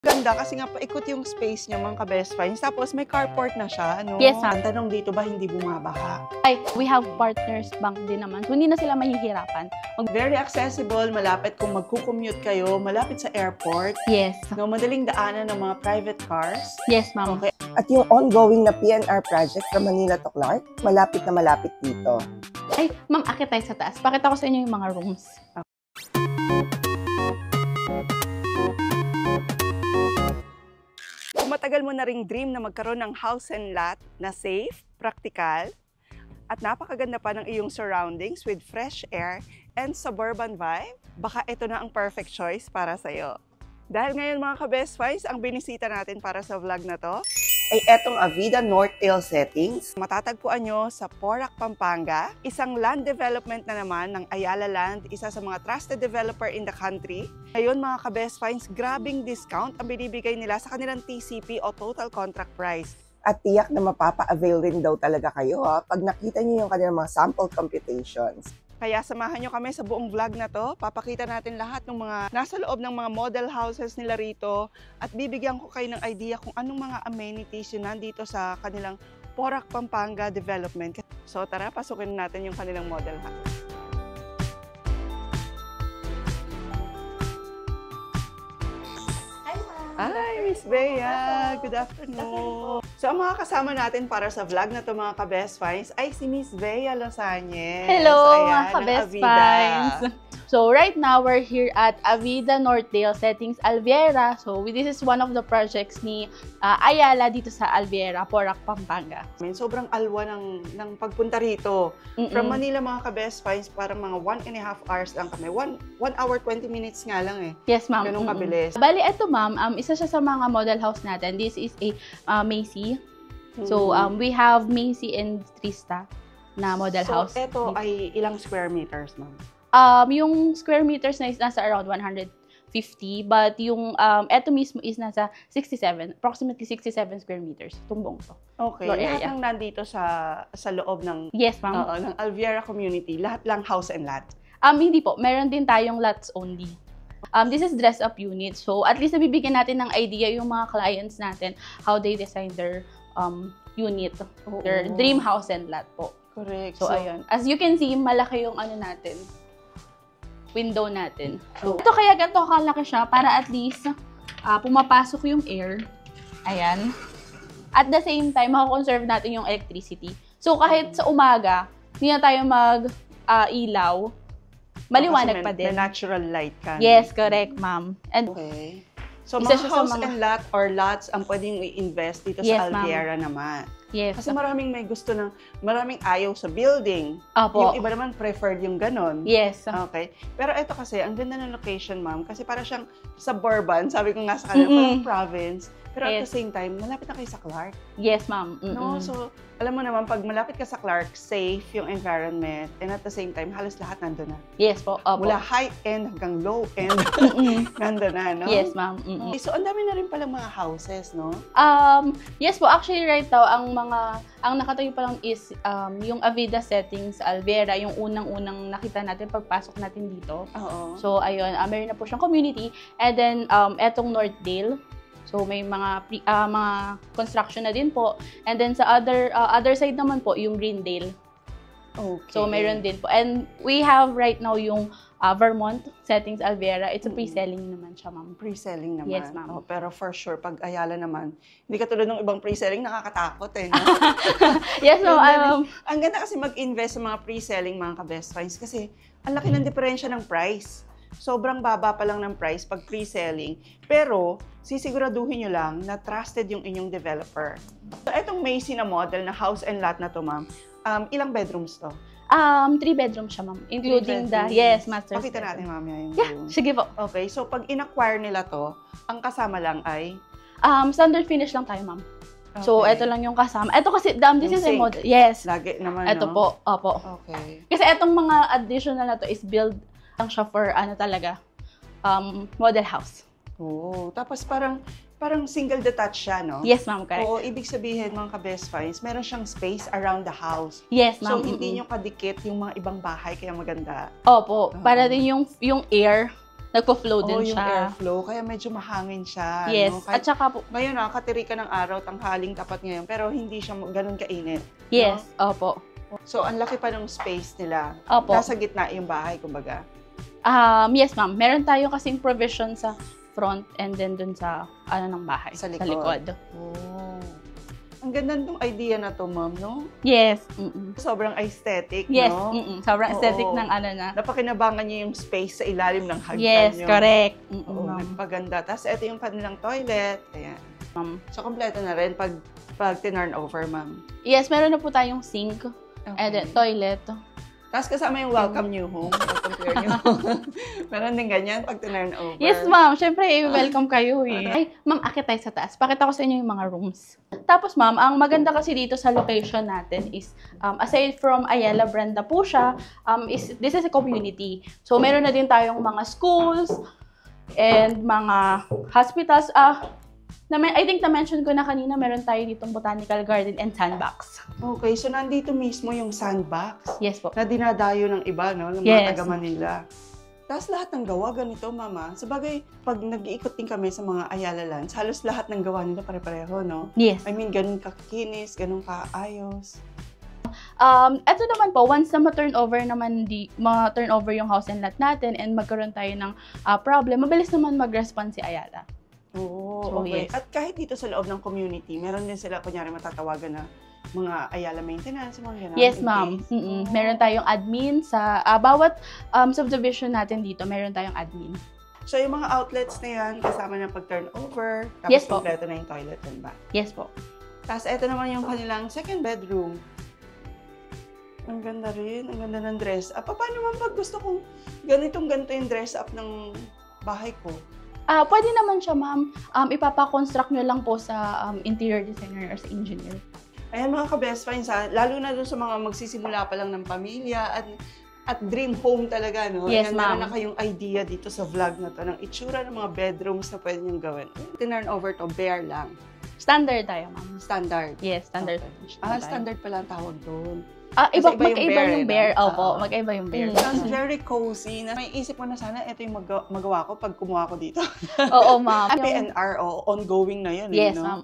Ganda kasi nga paikot yung space niya, mga ka-best finds. Tapos may carport na siya, no? Yes, ma'am. Ang tanong dito ba hindi bumabaha? Ay, we have partners bank din naman. So, hindi na sila mahihirapan. Very accessible, malapit kung magkukommute kayo, malapit sa airport. Yes. No, madaling daanan ng mga private cars. Yes, ma'am. Okay. At yung ongoing na PNR project from Manila to Clark, malapit na malapit dito. Ay, ma'am, akit tayo sa taas. Pakita ko sa inyo yung mga rooms. Kung matagal mo na ring dream na magkaroon ng house and lot na safe, practical, at napakaganda pa ng iyong surroundings with fresh air and suburban vibe, baka ito na ang perfect choice para sa'yo. Dahil ngayon mga ka-best finds, ang binisita natin para sa vlog na to, Ay etong Avida Northdale Settings. matatagpuan nyo sa Porac, Pampanga, isang land development na naman ng Ayala Land, isa sa mga trusted developer in the country. Ngayon mga ka-best finds, grabing discount ang binibigay nila sa kanilang TCP o Total Contract Price. At tiyak na mapapa-avail rin daw talaga kayo pag nakita niyo yung kanilang mga sample computations. Kaya samahan nyo kami sa buong vlog na to. Papakita natin lahat ng mga nasa loob ng mga model houses nila rito at bibigyan ko kayo ng idea kung anong mga amenities yun nandito sa kanilang Porac, Pampanga development. So tara, pasukin natin yung kanilang model house. Hi, Miss Bea! Good afternoon! So, ang mga kasama natin para sa vlog na to mga ka-best finds ay si Miss Bea Losanyes. Hello, Ayan, mga ng ka-best Avida. finds. So, right now, we're here at Avida Northdale Settings, Alviera. So, this is one of the projects ni Ayala dito sa Alviera, Porac, Pampanga. Sobrang alwa ng pagpunta rito. From Manila mga ka-best finds, parang mga 1.5 hours lang kami. 1 hour, 20 minutes nga lang eh. Yes, ma'am. Ganun kabilis. Bali, eto ma'am, isa siya sa mga model house natin. This is a Macy. So, we have Macy and Trista na model house. So, ito ay ilang square meters, ma'am? Yung square meters na is nasa around 150, but yung eto mismo is nasa 67, approximately 67 square meters, itong buong to. Okay, Floor lahat area. ng nandito sa loob ng, Yes, ma'am. ng Alviera community, lahat lang house and lot. Hindi po, meron din tayong lots only. This is dress-up unit, so at least nabibigyan natin ng idea yung mga clients natin, how they design their unit, their dream house and lot po. Correct. So, ayun. As you can see, malaki yung ano natin, window natin. So, ito kaya ganito kalaki siya para at least pumapasok yung air. Ayan. At the same time, makakonserve natin yung electricity. So, kahit sa umaga, hindi na tayo mag-ilaw, maliwanag pa din. May natural light ka. Yes, correct, ma'am. And Okay. So, isa mga siya sa house mga- and lot or lots ang pwedeng i-invest dito Yes, sa ma'am. Alviera naman. yes. Kasi maraming may gusto maraming ayaw sa building. Opo. Yung iba naman preferred yung ganon. Yes. Okay. Pero ito kasi, ang ganda ng location, ma'am. Kasi para siyang suburban, sabi ko nga sa kanila, parang province. Pero at the Yes. same time, malapit na kayo sa Clark. Yes, ma'am. No? So, alam mo naman, pag malapit ka sa Clark, safe yung environment. And at the same time, halos lahat nandun na. Yes po. Opo. Mula high-end hanggang low-end, nandun na, no? Yes, ma'am. Okay, so, ang dami na rin pala mga houses, no? Yes po, actually right now, ang nakatayo pa lang is yung Avida Settings Alviera, yung unang-unang nakita natin pagpasok natin dito. Oo. So, ayun, meron na po siyang community. And then, etong Northdale. So, may mga construction na din po. And then, sa other side naman po, yung Greendale. Okay. So, meron din po. And we have right now yung Vermont Settings Alviera. It's a pre-selling naman siya, ma'am. Pre-selling naman. Yes, ma'am. Oh, pero for sure, pag Ayala naman, hindi katulad ng ibang pre-selling, nakakatakot eh. No? Yes, so, Ang ganda kasi mag-invest sa mga pre-selling, mga ka-best finds, kasi ang laki ng diferensya ng price. Sobrang baba pa lang ng price pag pre-selling. Pero, sisiguraduhin nyo lang na trusted yung inyong developer. So, etong Macy na model na house and lot na to, ma'am, ilang bedrooms to? 3 bedrooms siya, ma'am. Including the, yes, master's Pakita bedroom. natin, mamaya yung Yeah, room. sige po. Okay, so pag in-acquire nila to, ang kasama lang ay? Standard finish lang tayo, ma'am. So, Okay. ito lang yung kasama. Ito kasi, this Yung is a sink. model. Yes. Lagi naman, Ito no? po, opo. Okay. Kasi itong mga additional na to is build lang siya for, model house. Oo. Tapos parang single detached siya, no? Yes, ma'am, correct. Oo, ibig sabihin, mga ka-best finds, meron siyang space around the house. Yes, So, ma'am. hindi nyo kadikit yung mga ibang bahay, kaya maganda. Opo, para din yung air nagpo-flow din yung siya. airflow, kaya medyo mahangin siya. Yes, No? at saka po, Ngayon katiri ka ng araw, tanghaling tapat ngayon, pero hindi siya ganun kainit. yes, opo. So, ang laki pa ng space nila. Opo. Nasa gitna yung bahay, kumbaga. Yes, ma'am. Meron tayo kasing provision sa front and then dun sa ng bahay. Sa Sa likod. likod. Oh. Ang ganda nung idea na to, ma'am, no? Yes. Sobrang aesthetic, Yes. no? Sobrang Oo. aesthetic ng na. Napakinabangan niyo yung space sa ilalim ng hagdan Yes, niyo. correct. Oo, Ma'am. nagpaganda. Tapos, ito yung kanilang toilet. Ayan. Ma'am. So, kompleto na rin pag tinurn over, ma'am. Yes, meron na po tayong sink and then toilet. Tapos kasama yung welcome new home. Welcome to your new home. Meron din ganyan pag tinurn over. Yes, ma'am. Siyempre, welcome kayo eh. Ay, ma'am, akit tayo sa taas. Pakita ko sa inyo yung mga rooms. Tapos, ma'am, ang maganda kasi dito sa location natin is, aside from Ayala Branda po siya, this is a community. So, meron na din tayong mga schools and mga hospitals. I think na-mention ko na kanina, meron tayo ditong botanical garden and sandbox. Okay, so nandito mismo yung sandbox Yes po. na dinadayo ng iba, no? Ng mga Yes. taga Manila. Tapos lahat ng gawa ganito, mama. Sabagay, pag nag-iikot din kami sa mga Ayala Lands, halos lahat ng gawa nila pare-pareho, no? Yes. I mean, ganun kakinis, ganun kaayos. Ito naman po, once na ma-turnover yung house and lot natin and magkaroon tayo ng problem, mabilis naman mag-respond si Ayala. Oo, So, okay. yes. At kahit dito sa loob ng community, meron din sila, kunyari, matatawagan na mga Ayala maintenance, mga gano'n. Yes, in ma'am. case. Meron tayong admin sa bawat subdivision natin dito, meron tayong admin. So, yung mga outlets na yan, kasama ng pag-turnover, tapos Yes po. kompleto na yung toilet and bath. Yes po. Tapos, ito naman yung kanilang second bedroom. Ang ganda rin. Ang ganda ng dress up. Paano naman pag gusto kong ganito yung dress up ng bahay ko? Pwede naman siya, ma'am. Ipapa-construct nyo lang po sa interior designer or sa engineer. Ayan mga ka-best friends, lalo na dun sa mga magsisimula pa lang ng pamilya at dream home talaga, no? Yes, Ayan, ma'am. meron na kayong idea dito sa vlog na to ng itsura ng mga bedrooms na pwede niyong gawin. Tinurn over to, bare lang. Standard tayo, ma'am. Standard. Yes, standard. Okay. Standard pala ang tawag doon. Magkaiba bare, yung bear. no? Opo, magkaiba yung bear. Sounds very cozy. Na may isip ko na sana ito yung magawa ko pag kumuha ko dito. Oo, ma'am. PNR, ongoing na yun. Yes, no? ma'am.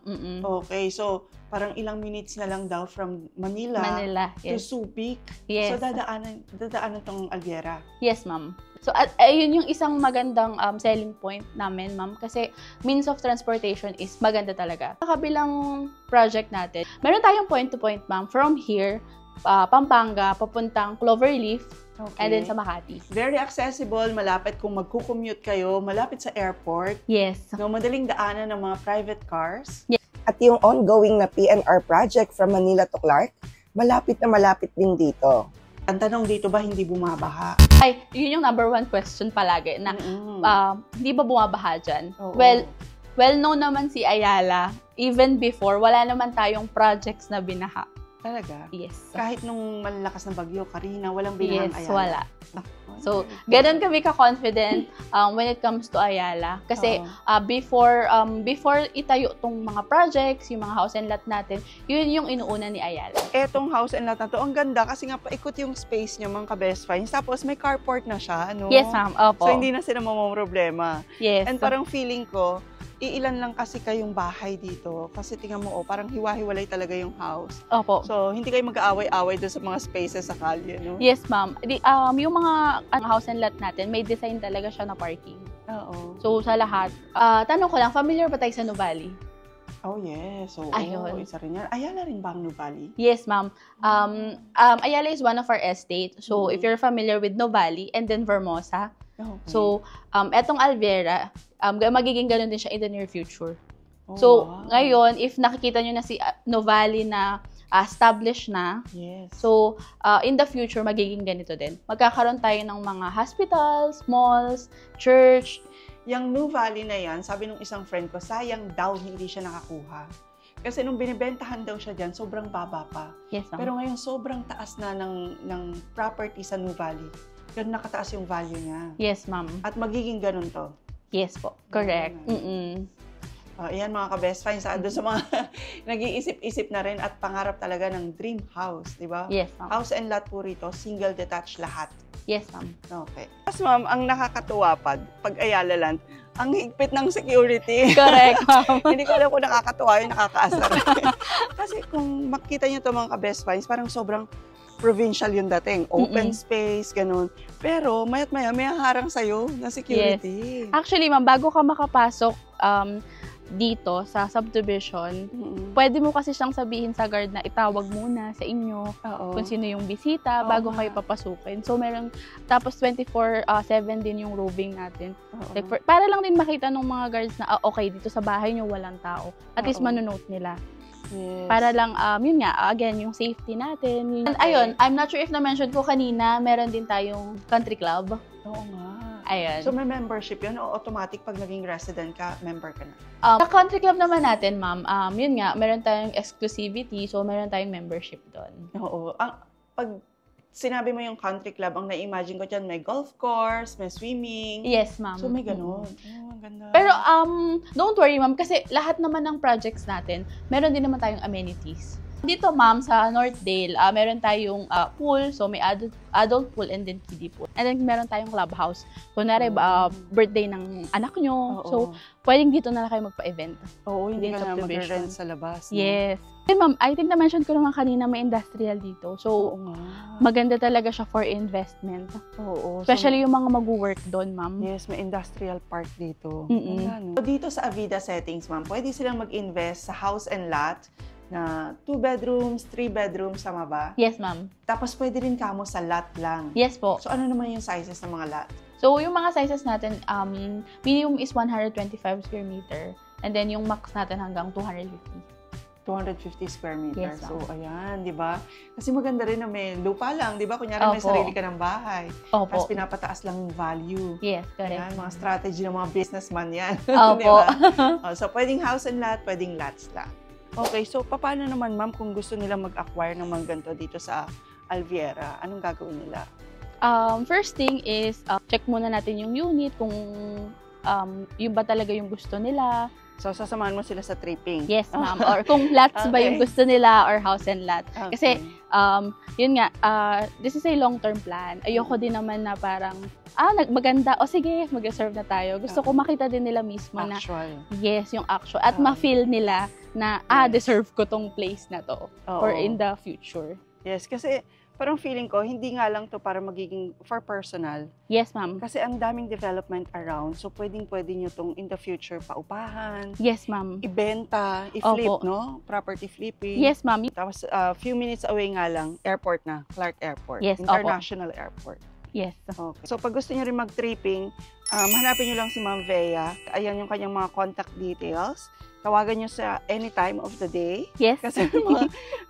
Okay, so parang ilang minutes na lang daw from Manila to Yes. Subic. Yes. So dadaanan tong Alviera. Yes, ma'am. So, ayun yung isang magandang selling point namin, ma'am. Kasi means of transportation is maganda talaga. Sa kabilang project natin, meron tayong point-to-point, ma'am, from here, Pampanga, papuntang Cloverleaf, Okay. and then sa Makati. Very accessible, malapit kung magko-commute kayo, malapit sa airport. Yes. No, madaling daanan ng mga private cars. At yung ongoing na PNR project from Manila to Clark, malapit na malapit din dito. Ang tanong dito ba hindi bumabaha? Ay, yun yung number one question palagi na hindi ba bumabaha dyan? Oo. Well known naman si Ayala. Even before, wala naman tayong projects na binaha. Talaga? Yes. Kahit nung malalakas na bagyo, Karina, walang binahang Yes, Ayala. wala. So, ganun kami ka-confident when it comes to Ayala. Kasi before itayo tong mga projects, yung mga house and lot natin, yun yung inuuna ni Ayala. Etong house and lot na to, ang ganda kasi nga paikot yung space niya mga ka-best friends. Tapos may carport na siya, no? Yes, ma'am. Opo. So, hindi na sila problema. Yes. And parang feeling ko, iilan lang kasi kayong bahay dito. Kasi tingnan mo, parang hiwa-hiwalay talaga yung house. Opo. So, hindi kayo mag-aaway-away doon sa mga spaces sa kalye, no? Yes, ma'am. Yung mga house and lot natin, may design talaga siya na parking. Oo. So, sa lahat. Tanong ko lang, familiar ba tayo sa Nuvali? Oh, yes. So, Ayun. isa rin yan. Ayala rin ba ang Nuvali? Yes, ma'am. Ayala is one of our estate. So, if you're familiar with Nuvali and then Vermosa, Okay. so, etong Alviera, magiging ganun din siya in the near future. Oh, So, wow. ngayon, if nakikita nyo na si Nuvali na established na, Yes. so, in the future, magiging ganito din. Magkakaroon tayo ng mga hospitals, malls, church. Yung New Valley na yan, sabi nung isang friend ko, sayang daw hindi siya nakakuha. Kasi nung binibentahan daw siya dyan, sobrang baba pa. Yes, ma'am. Pero ngayon, sobrang taas na ng property sa New Valley. Ganun nakataas yung value niya. Yes, ma'am. At magiging ganun to. Yes po. Correct. Ayan mga ka-best friends, doon sa mga nag-iisip-isip na rin at pangarap talaga ng dream house, di ba? Yes, ma'am. House and lot po rito, single detached lahat. Yes, ma'am. Okay. Tapos ma'am, ang nakakatuwa pag Ayala Land, ang higpit ng security. Correct, ma'am. Hindi ko alam kung nakakatuwa yun, nakakaasar. Kasi kung makita nyo ito mga ka-best finds, parang sobrang provincial yung dating. Open space, ganun. Pero mayat maya, may harang sa'yo na security. Actually, ma'am, bago ka makapasok dito sa subdivision, pwede mo kasi siyang sabihin sa guard na itawag muna sa inyo kung sino yung bisita bago kayo papasukin. So, tapos 24/7 din yung roving natin. Like, para lang din makita ng mga guards na, okay, dito sa bahay nyo walang tao. At least manonote nila. Yes. Para lang, yun nga, again, yung safety natin. And ayun, I'm not sure if na-mention ko kanina, meron din tayong country club. Oo nga. Ayun. So, may membership yun o automatic pag naging resident ka, member ka na? Sa country club naman natin, ma'am, yun nga, meron tayong exclusivity, so meron tayong membership doon. Oo. Pag sinabi mo yung country club, ang na-imagine ko dyan, may golf course, may swimming. Yes, ma'am. So, may ganun. Ang ganda. Pero, don't worry, ma'am, kasi lahat naman ng projects natin, meron din naman tayong amenities. Dito, ma'am, sa Northdale, meron tayong pool, so may adult pool and then kiddie pool. And then meron tayong clubhouse. Kunwari, birthday ng anak nyo. So, pwedeng dito na lang kayo magpa-event. Oo, hindi ka na subdivision. mag-rent sa labas. No? Yes. And ma'am, I think na-mention ko naman kanina may industrial dito. So, maganda talaga siya for investment. Oo. Especially yung mga mag-work doon, ma'am. Yes, may industrial park dito. So, dito sa Avida settings, ma'am, pwede silang mag-invest sa house and lot na 2 bedrooms, 3 bedrooms, tama ba? Yes, ma'am. Tapos pwede rin kamo sa lot lang. Yes po. So, ano naman yung sizes ng mga lot? So, yung mga sizes natin, minimum is 125 square meter. And then, yung max natin hanggang 250. 250 square meter. Yes, so, ayan, di ba? Kasi maganda rin na may lupa lang, di ba? Kunyari may Opo. sarili ka ng bahay. Opo. Tapos pinapataas lang yung value. Yes, correct. Ayan, mga strategy ng mga businessman yan. Opo. Di ba? So, pwedeng house and lot, pwedeng lots lang. Okay, so paano naman, ma'am, kung gusto nila mag-acquire ng mga ganito dito sa Alviera, anong gagawin nila? First thing is, check muna natin yung unit, kung yung ba talaga yung gusto nila. So, sasamahan mo sila sa tripping? Yes, ma'am. Or kung lots ba yung gusto nila or house and lot. Kasi, yun nga, this is a long-term plan. Ayoko din naman na parang, maganda, o sige, mag-reserve na tayo. Gusto ko makita din nila mismo actual. Na, yes, yung actual. At ma-feel nila na, deserve ko tong place na to. Or in the future. Yes, kasi parang feeling ko, hindi nga lang to para magiging for personal. Yes, ma'am. Kasi ang daming development around. So, pwedeng-pwede nyo tong in the future paupahan. Yes, ma'am. Ibenta, i-flip, Opo. no? Property flipping. Yes, ma'am. Tapos, few minutes away nga lang, airport na. Clark Airport. Yes, International Airport. Yes. Okay. So, pag gusto nyo rin mag-tripping, hanapin nyo lang si Ma'am Vea. Ayan yung kanyang mga contact details. Tawagan nyo sa any time of the day. Yes. Kasi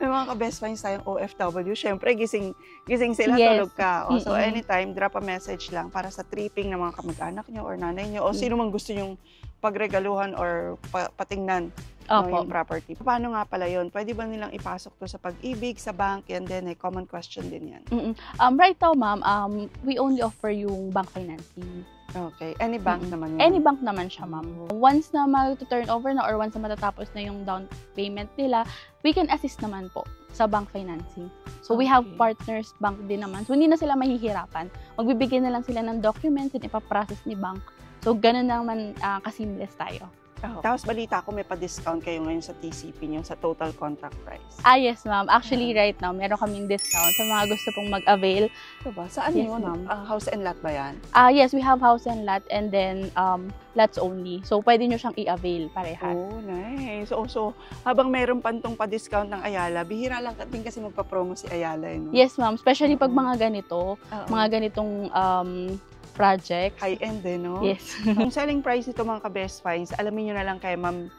may mga ka-best friends tayong OFW. Siyempre, gising sila, Yes. tulog ka. So, anytime, drop a message lang para sa tripping ng mga kamag-anak nyo or nanay nyo o sino man gusto nyong pagregaluhan or patingnan yung property. Paano nga pala yun? Pwede ba nilang ipasok to sa Pag-ibig, sa bank, and then common question din yan? Right now, ma'am, we only offer yung bank financing. Okay. Any bank naman yun? Any bank naman siya, ma'am. Once na mag-turn over na or once na matatapos na yung down payment nila, we can assist naman po sa bank financing. So, we have partners bank din naman. So, hindi na sila mahihirapan. Magbibigay na lang sila ng documents and ipaprocess ni bank. So, ganun naman ka-seamless tayo. Tapos balita ko may pa-discount kayo ngayon sa TCP nyo, sa total contract price. Yes, ma'am. Actually, right now, meron kaming discount sa mga gusto pong mag-avail. Diba? Saan Yes, yun? ma'am. House and lot ba yan? Yes, we have house and lot and then lots only. So, pwede nyo siyang i-avail parehas. Oh, nice. So, habang meron pantong pa-discount ng Ayala, bihira lang din kasi magpa-promo si Ayala. No? Yes, ma'am. Especially pag mga ganito, mga ganitong project. High-end no? Yes. Yung selling price nito mga ka-best finds, alamin nyo na lang kay Ma'am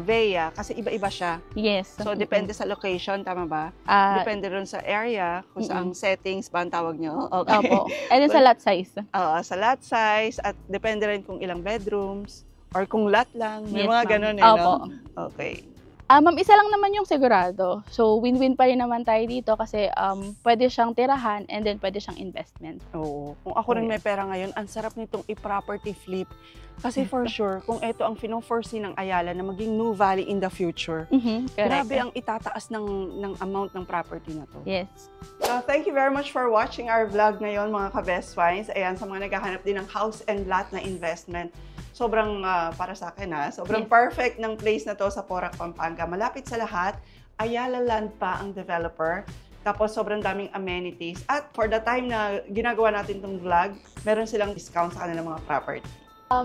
Vea kasi iba-iba siya. Yes. So, depende sa location, tama ba? Depende rin sa area, kung saang settings ba ang tawag nyo. Okay. Opo. And then sa lot size. Sa lot size, at depende rin kung ilang bedrooms, or kung lot lang. May Yes, mga ma'am. ganun Opo. no? Okay. Ma'am, isa lang naman yung sigurado. So, win-win pa rin naman tayo dito kasi pwede siyang tirahan and then pwede siyang investment. Oo. Kung ako rin may pera ngayon, ang sarap nitong i-property flip. Kasi for sure, kung ito ang fino-foresee ng Ayala na maging New Valley in the future, Correct. grabe ang itataas ng amount ng property na to. Yes. So, thank you very much for watching our vlog ngayon, mga ka-best finds. Ayan, sa mga naghahanap din ng house and lot na investment. Sobrang, para sa akin sobrang perfect ng place na to sa Porac, Pampanga. Malapit sa lahat, Ayala Land pa ang developer. Tapos sobrang daming amenities. At for the time na ginagawa natin itong vlog, meron silang discount sa kanilang mga property.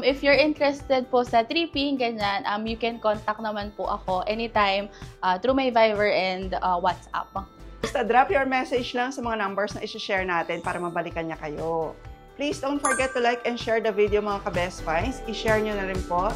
If you're interested po sa tripping, ganyan, you can contact naman po ako anytime through my Viber and WhatsApp. Basta drop your message lang sa mga numbers na isi-share natin para mabalikan niya kayo. Please don't forget to like and share the video, mga ka-best finds. I-share nyo na rin po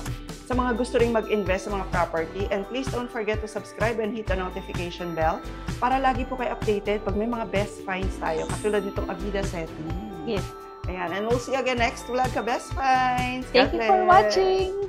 sa mga gusto ring mag-invest sa mga property. And please don't forget to subscribe and hit the notification bell para lagi po kayo updated pag may mga best finds tayo, katulad nitong Avida setting. Yes. Ayan, and we'll see you again next vlog, ka-best finds. Thank you for watching!